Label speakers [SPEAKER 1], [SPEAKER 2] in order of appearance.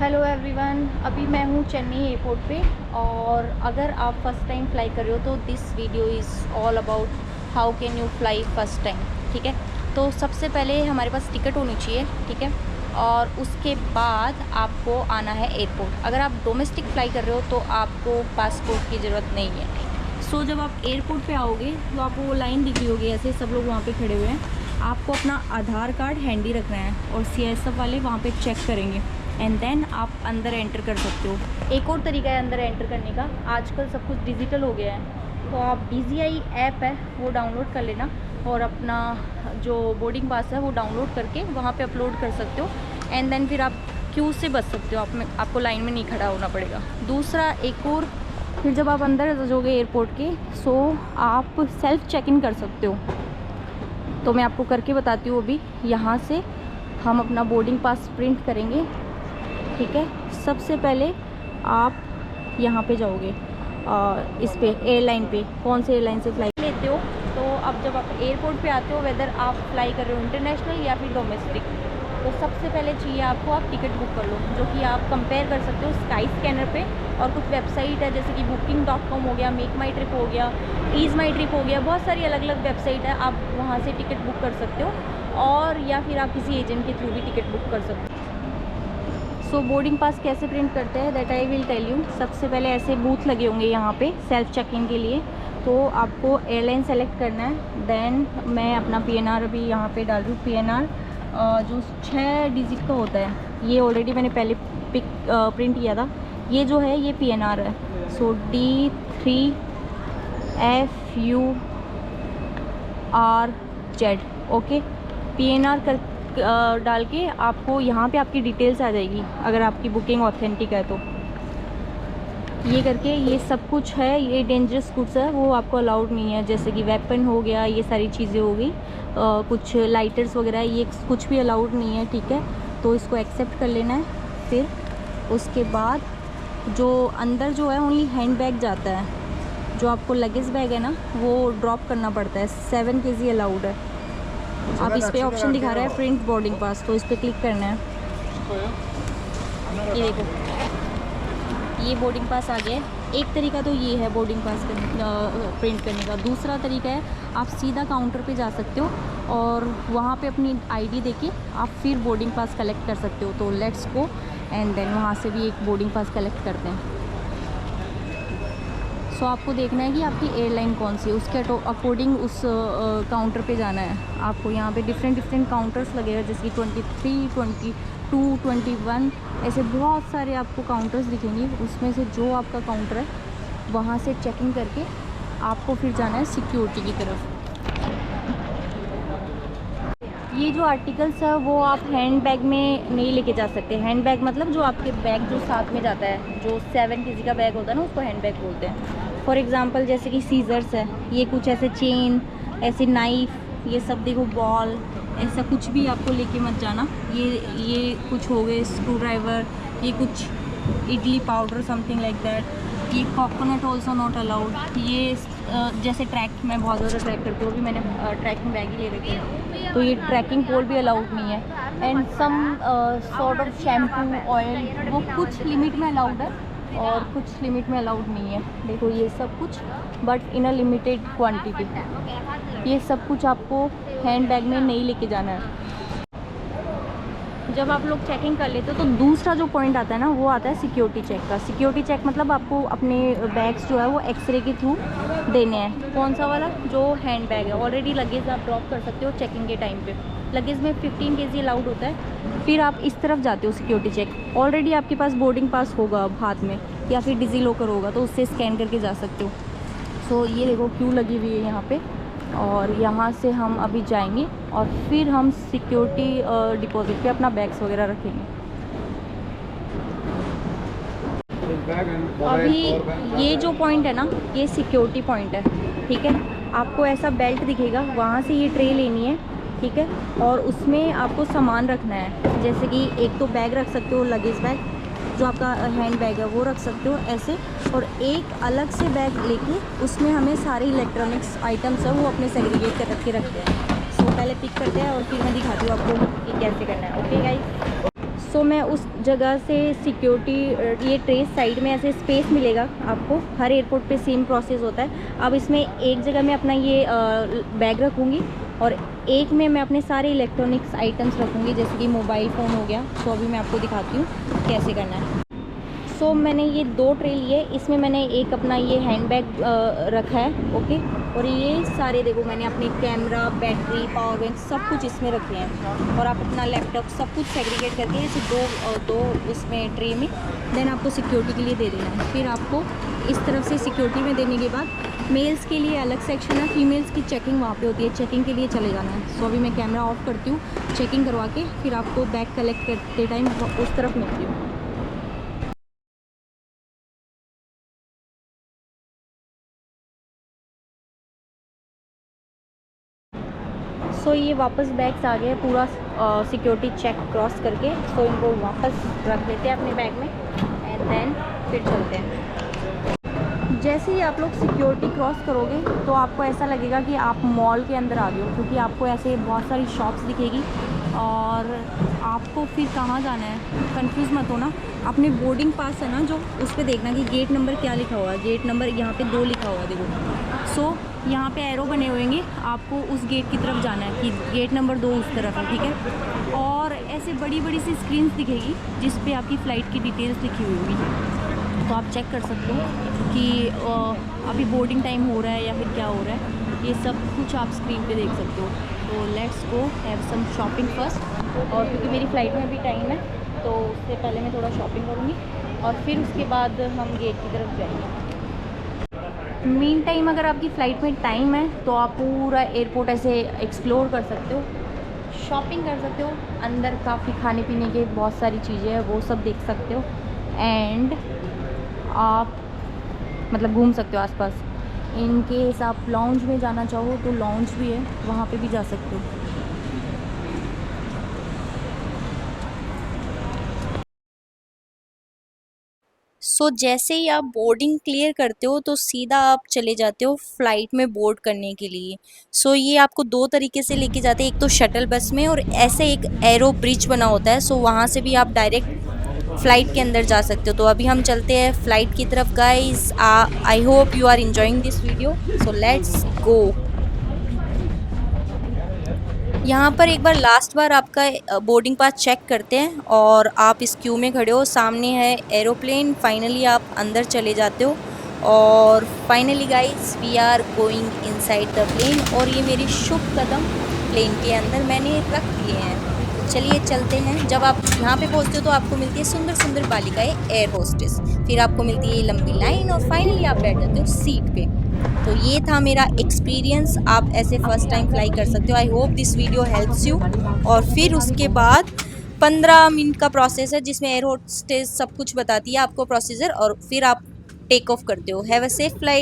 [SPEAKER 1] Hello everyone, अभी मैं हूँ चेन्नई एयरपोर्ट पे। और अगर आप फ़र्स्ट टाइम फ्लाई कर रहे हो तो this video is all about how can you fly first time. ठीक है, तो सबसे पहले हमारे पास टिकट होनी चाहिए। ठीक है, और उसके बाद आपको आना है एयरपोर्ट। अगर आप डोमेस्टिक फ़्लाई कर रहे हो तो आपको पासपोर्ट की ज़रूरत नहीं है। सो जब आप एयरपोर्ट पे आओगे तो आपको वो लाइन दिख रही होगी, ऐसे सब लोग वहाँ पे खड़े हुए हैं। आपको अपना आधार कार्ड हैंडी रखना है और CISF वाले वहाँ पे चेक करेंगे एंड देन आप अंदर एंटर कर सकते हो। एक और तरीका है अंदर एंटर करने का, आजकल सब कुछ डिजिटल हो गया है। तो आप DGI ऐप है वो डाउनलोड कर लेना और अपना जो बोर्डिंग पास है वो डाउनलोड करके वहाँ पे अपलोड कर सकते हो एंड देन फिर आप क्यू से बच सकते हो। आपको लाइन में नहीं खड़ा होना पड़ेगा। दूसरा एक और, फिर जब आप अंदर जाओगे एयरपोर्ट के, सो आप सेल्फ चेक इन कर सकते हो। तो मैं आपको करके बताती हूँ। अभी यहाँ से हम अपना बोर्डिंग पास प्रिंट करेंगे। ठीक है, सबसे पहले आप यहाँ पे जाओगे इस पे एयरलाइन पे, कौन से एयरलाइन से फ्लाई लेते हो। तो अब जब आप एयरपोर्ट पे आते हो, वेदर आप फ्लाई कर रहे हो इंटरनेशनल या फिर डोमेस्टिक, तो सबसे पहले चाहिए आपको आप टिकट बुक कर लो, जो कि आप कंपेयर कर सकते हो स्काई स्कैनर पे। और कुछ वेबसाइट है जैसे कि booking.com हो गया, मेक माई ट्रिप हो गया, ईज़ माई ट्रिप हो गया, बहुत सारी अलग अलग वेबसाइट है, आप वहाँ से टिकट बुक कर सकते हो। और या फिर आप किसी एजेंट के थ्रू भी टिकट बुक कर सकते हो। सो बोर्डिंग पास कैसे प्रिंट करते हैं that I will tell you. सबसे पहले ऐसे बूथ लगे होंगे यहाँ पे सेल्फ चेक इन के लिए, तो आपको एयरलाइन सेलेक्ट करना है। देन मैं अपना PNR अभी यहाँ पे डाल रही हूँ। PNR जो 6 डिजिट का होता है, ये ऑलरेडी मैंने पहले प्रिंट किया था। ये जो है ये PNR है। सो D3FURZ। ओके, PNR कर डाल के आपको यहाँ पे आपकी डिटेल्स आ जाएगी अगर आपकी बुकिंग ऑथेंटिक है तो। ये करके ये सब कुछ है, ये डेंजरस गुड्स है वो आपको अलाउड नहीं है, जैसे कि वेपन हो गया, ये सारी चीज़ें हो गई। कुछ लाइटर्स वगैरह ये कुछ भी अलाउड नहीं है। ठीक है, तो इसको एक्सेप्ट कर लेना है। फिर उसके बाद जो अंदर जो है ओनली हैंड बैग जाता है, जो आपको लगेज बैग है ना वो ड्रॉप करना पड़ता है। 7 kg अलाउड है। अब इस पे ऑप्शन दिखा रहा है प्रिंट बोर्डिंग पास, तो इस पर क्लिक करना है। ये देखो, ये बोर्डिंग पास आ गया है। एक तरीका तो ये है बोर्डिंग पास प्रिंट करने का। दूसरा तरीका है आप सीधा काउंटर पे जा सकते हो और वहाँ पे अपनी ID देके आप फिर बोर्डिंग पास कलेक्ट कर सकते हो। तो लेट्स गो एंड देन वहाँ से भी एक बोर्डिंग पास कलेक्ट करते हैं। सो आपको देखना है कि आपकी एयरलाइन कौन सी है, उसके अकॉर्डिंग उस काउंटर पे जाना है। आपको यहाँ पे डिफरेंट काउंटर्स लगेगा, जैसे कि 23, 22, 21, ऐसे बहुत सारे आपको काउंटर्स दिखेंगे। उसमें से जो आपका काउंटर है वहाँ से चेकिंग करके आपको फिर जाना है सिक्योरिटी की तरफ। ये जो आर्टिकल्स है वो आप हैंड बैग में नहीं लेके जा सकते। हैंड बैग मतलब जो आपके बैग जो साथ में जाता है, जो 7 kg का बैग होता है ना, उसको हैंड बैग बोलते हैं। फॉर एग्जांपल जैसे कि सीजर्स है, ये कुछ ऐसे चेन, ऐसे नाइफ, ये सब देखो, बॉल, ऐसा कुछ भी आपको लेके मत जाना। ये कुछ हो गए स्क्रू ड्राइवर, ये कुछ idli powder something like that. ये कोकोनट ऑल्सो नॉट अलाउड। ये जैसे ट्रैक, मैं बहुत ज़्यादा ट्रैक करती हूँ, अभी मैंने ट्रैकिंग बैग ही ले रखी है, तो ये ट्रैकिंग पोल भी अलाउड नहीं है। And some sort of shampoo, oil, वो कुछ लिमिट में अलाउड है और कुछ लिमिट में अलाउड नहीं है। देखो ये सब कुछ, but in a limited quantity. ये सब कुछ आपको हैंड बैग में नहीं लेके जाना है। जब आप लोग चेकिंग कर लेते हो तो दूसरा जो पॉइंट आता है ना वो आता है सिक्योरिटी चेक का। सिक्योरिटी चेक मतलब आपको अपने बैग्स जो है वो एक्सरे के थ्रू देने हैं। कौन सा वाला? जो हैंड बैग है। ऑलरेडी लगेज आप ड्रॉप कर सकते हो चेकिंग के टाइम पे। लगेज में 15 kg अलाउड होता है। फिर आप इस तरफ जाते हो सिक्योरिटी चेक। ऑलरेडी आपके पास बोर्डिंग पास होगा हाथ में या फिर डिजी लॉकर होगा, तो उससे स्कैन करके जा सकते हो। सो ये देखो क्यू लगी हुई है यहाँ पे, और यहाँ से हम अभी जाएंगे और फिर हम सिक्योरिटी डिपॉजिट पे अपना बैग्स वगैरह रखेंगे। अभी ये जो पॉइंट है ना, ये सिक्योरिटी पॉइंट है। ठीक है, आपको ऐसा बेल्ट दिखेगा, वहाँ से ये ट्रे लेनी है। ठीक है, और उसमें आपको सामान रखना है, जैसे कि एक तो बैग रख सकते हो, लगेज बैग, जो आपका हैंड बैग है वो रख सकते हो ऐसे, और एक अलग से बैग लेके उसमें हमें सारे इलेक्ट्रॉनिक्स आइटम्स है वो अपने सेग्रीगेट कर के रखते हैं। सो पहले पिक करते हैं और फिर मैं दिखाती हूँ आपको कि कैसे करना है। Okay guys. सो मैं उस जगह से सिक्योरिटी, ये ट्रेस साइड में ऐसे स्पेस मिलेगा आपको, हर एयरपोर्ट पे सेम प्रोसेस होता है। अब इसमें एक जगह मैं अपना ये बैग रखूँगी और एक में मैं अपने सारे इलेक्ट्रॉनिक्स आइटम्स रखूँगी, जैसे कि मोबाइल फ़ोन हो गया। तो अभी मैं आपको दिखाती हूँ कैसे करना है। सो मैंने ये 2 ट्रे लिए, इसमें मैंने एक अपना ये हैंड बैग रखा है, ओके। और ये सारे देखो मैंने अपने कैमरा, बैटरी, पावर बैंक सब कुछ इसमें रखे हैं। और आप अपना लैपटॉप सब कुछ सेग्रीगेट करके ऐसे दो इसमें ट्रे में देन आपको सिक्योरिटी के लिए दे देना है। फिर आपको इस तरफ से सिक्योरिटी में देने के बाद मेल्स के लिए अलग सेक्शन है, फीमेल्स की चेकिंग वहाँ पे होती है, चेकिंग के लिए चले जाना है। सो अभी मैं कैमरा ऑफ करती हूँ, चेकिंग करवा के फिर आपको बैग कलेक्ट करते टाइम उस तरफ मिलती हूँ। सो ये वापस बैग्स आ गए पूरा सिक्योरिटी चेक क्रॉस करके। सो इनको वापस रख देते हैं अपने बैग में एंड देन फिर चलते हैं। जैसे ही आप लोग सिक्योरिटी क्रॉस करोगे तो आपको ऐसा लगेगा कि आप मॉल के अंदर आ गए हो, क्योंकि आपको ऐसे बहुत सारी शॉप्स दिखेगी और आपको फिर कहाँ जाना है कंफ्यूज मत होना। अपने बोर्डिंग पास है ना जो, उस पर देखना कि गेट नंबर क्या लिखा हुआ है। गेट नंबर यहाँ पे 2 लिखा हुआ है देखो। सो यहाँ पे एरो बने हुए होंगे, आपको उस गेट की तरफ जाना है कि गेट नंबर 2 उस तरफ है, ठीक है। और ऐसे बड़ी बड़ी सी स्क्रीन्स दिखेगी जिस पे आपकी फ़्लाइट की डिटेल्स लिखी हुई होगी। तो आप चेक कर सकते हो कि अभी बोर्डिंग टाइम हो रहा है या फिर क्या हो रहा है, ये सब कुछ आप स्क्रीन पे देख सकते हो। तो let's go have some shopping first. और क्योंकि मेरी फ़्लाइट में भी टाइम है तो उससे पहले मैं थोड़ा शॉपिंग करूँगी और फिर उसके बाद हम गेट की तरफ जाएंगे। मीन टाइम अगर आपकी फ़्लाइट में टाइम है तो आप पूरा एयरपोर्ट ऐसे एक्सप्लोर कर सकते हो, शॉपिंग कर सकते हो, अंदर काफ़ी खाने पीने के बहुत सारी चीज़ें हैं वो सब देख सकते हो एंड आप मतलब घूम सकते हो आसपास। इन केस आप लॉन्ज में जाना चाहो तो लॉन्ज भी है, वहाँ पे भी जा सकते हो। जैसे ही आप बोर्डिंग क्लियर करते हो तो सीधा आप चले जाते हो फ़्लाइट में बोर्ड करने के लिए। ये आपको 2 तरीके से लेके जाते हैं, एक तो शटल बस में और ऐसे एक एरो ब्रिज बना होता है। वहाँ से भी आप डायरेक्ट फ़्लाइट के अंदर जा सकते हो। तो अभी हम चलते हैं फ़्लाइट की तरफ guys. I hope you are enjoying this video, so let's go. यहाँ पर एक बार लास्ट बार आपका बोर्डिंग पास चेक करते हैं और आप इस क्यू में खड़े हो, सामने है एरोप्लेन। फाइनली आप अंदर चले जाते हो और finally guys we are going inside the plane. और ये मेरे शुभ कदम प्लेन के अंदर मैंने रख दिए हैं। तो चलिए चलते हैं। जब आप यहाँ पे पहुँचते हो तो आपको मिलती है सुंदर सुंदर बालिकाएँ एयर होस्टेस, फिर आपको मिलती है ये लंबी लाइन और फाइनली आप बैठ जाते हो सीट पे। तो ये था मेरा एक्सपीरियंस, आप ऐसे फर्स्ट टाइम फ्लाई कर सकते हो। I hope this video helps you. और फिर उसके बाद 15 मिनट का प्रोसेस है जिसमें एयर होस्टेस सब कुछ बताती है आपको प्रोसीजर, और फिर आप टेक ऑफ करते हो। Have a safe flight.